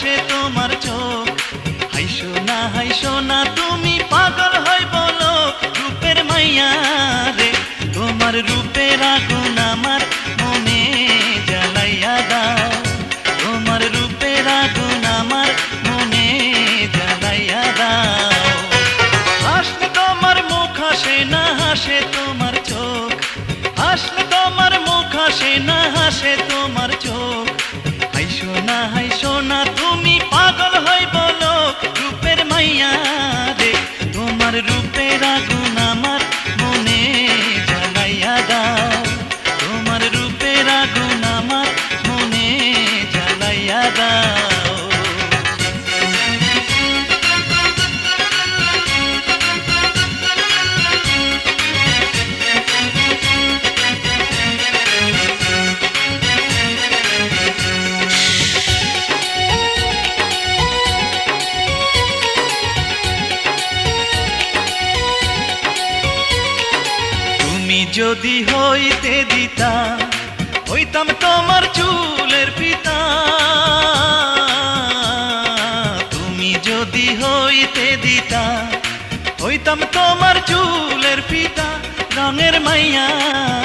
হাসে তোমার চোখ। হাইসো না তুমি পাগল হই বলো রূপের মাইয়া রে। তোমার রূপের আগুন আমার মনে জ্বালাইয়া দাও। তোমার রূপের আগুন আমার মনে জ্বালাইয়া দাও। হাসলে তোমার মুখ হাসে না হাসে তোমার চোখ। হাসলে তোমার মুখ হাসে না হাসে তোমার চোখ। হাইসো না তুমি পাগল হই বলো রূপের মাইয়া রে। তোমার রূপের আগুন আমার মনে জ্বালাইয়া দাও। তোমার রূপের আগুন আমার মনে জ্বালাইয়া দাও। যদি হইতে দিতা হইতাম তোমার চুলের পিতা। তুমি যদি হইতে দিতা হইতাম তোমার চুলের পিতা। রঙের মাইয়া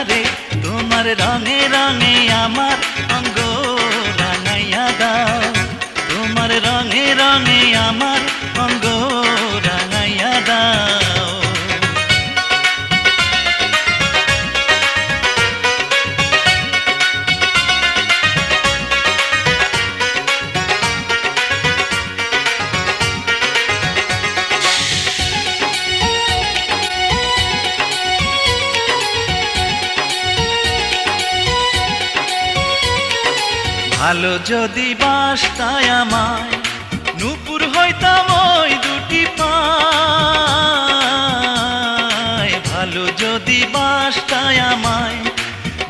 রে তোমার রঙে রঙে আমার অঙ্গ রাঙাইয়া দাও। তোমার রঙে রঙে আমার অঙ্গ রাঙাইয়া দাও। ভালো যদি বাসতায় আমায় নূপুর হইতাম ওই দুটি পায়। ভালো যদি বাসতায় আমায়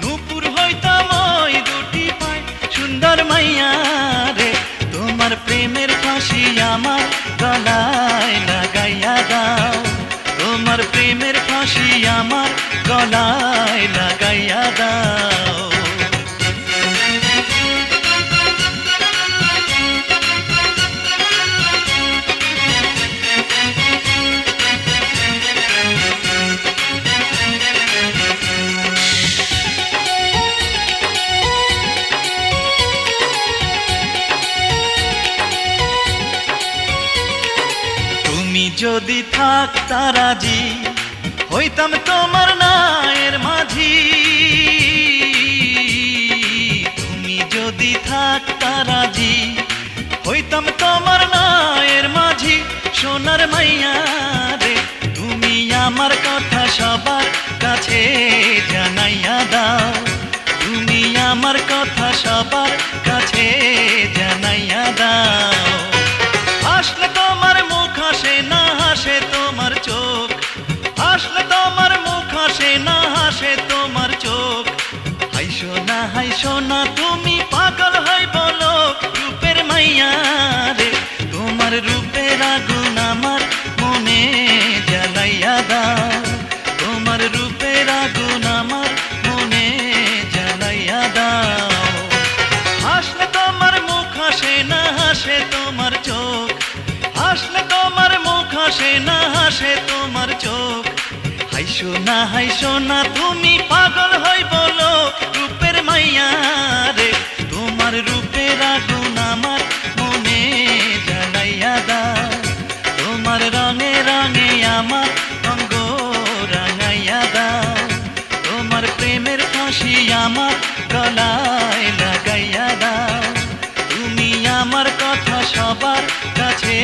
নূপুর হইতাম ওই দুটি পায়। সুন্দর মাইয়া রে তোমার প্রেমের ফাঁসি আমার গলায় লাগাইয়া দাও। তোমার প্রেমের ফাঁসি আমার গলায় লাগাইয়া দাও। যদি থাকতা রাজি হইতাম তোমার নায়ের মাঝি। তুমি যদি থাকতা রাজি হইতাম তোমার নায়ের মাঝি। সোনার মাইয়া রে তুমি আমার কথা সবার কাছে জানাইয়া দাও। তুমি আমার কথা সবার কাছে জানাইয়া দাও। হাসলে তোমার মুখ হাসে না হাসে তোমার চোখ। হাসলে তোমার মুখ হাসে না হাসে তোমার চোখ। হাইসো না তুমি পাগল হই বলো রূপের মাইয়া রে। তোমার রূপের আগুন আমার মনে জ্বালাইয়া দাও। তোমার রূপের আগুন আমার মনে জ্বালাইয়া দাও। হাসলে তোমার মুখ হাসে না হাসে তোমার চোখ। হাসলে তোমার মুখ হাসে না হাসে তোমার চোখ। হাইসো না তুমি পাগল হই বলো রূপের মাইয়া রে। তোমার রূপের আগুন আমার মনে জ্বালাইয়া দাও। তোমার রঙে রঙে আমার অঙ্গ রাঙাইয়া দাও। তোমার প্রেমের ফাঁসি আমার গলায় লাগাইয়া দাও। তুমি আমার কথা সবার কাছে